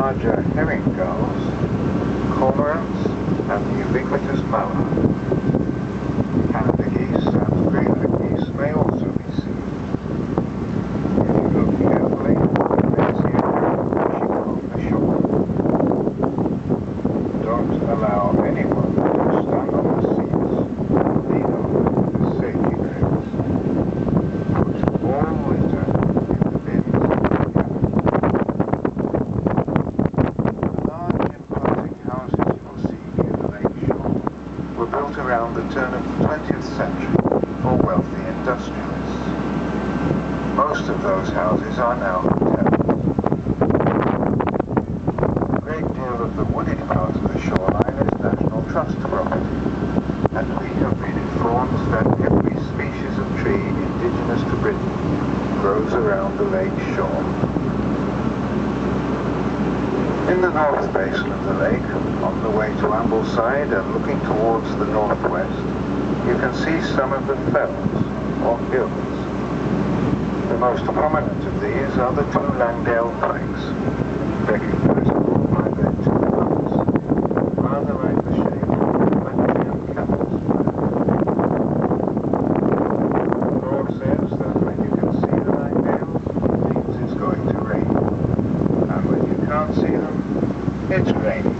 larger herring gulls, cormorants, and the ubiquitous mallard. Canada geese and Greenland geese may also be seen. If you look carefully, you may see a crowd fishing along the shore. Don't allow anyone to stand on the seats or lean over the safety rails. Put all litter in the bins in the cabin. The large imposing houses you will see near the lake shore were built around the turn of the 20th century for wealthy industrialists. Most of those houses are now hotels. A great deal of the wooded part of the shoreline is National Trust property, and we have been informed that every species of tree indigenous to Britain grows around the lake shore. In the north basin of the lake, on the way to Ambleside and looking towards the northwest, you can see some of the fells, or hills. The most prominent of these are the two Langdale pikes, recognizable by their two lumps, rather like the shape of the Latvian camel's flag. The Lord says that when you can see the Langdales, it means it's going to rain, and when you can't see them, it's raining.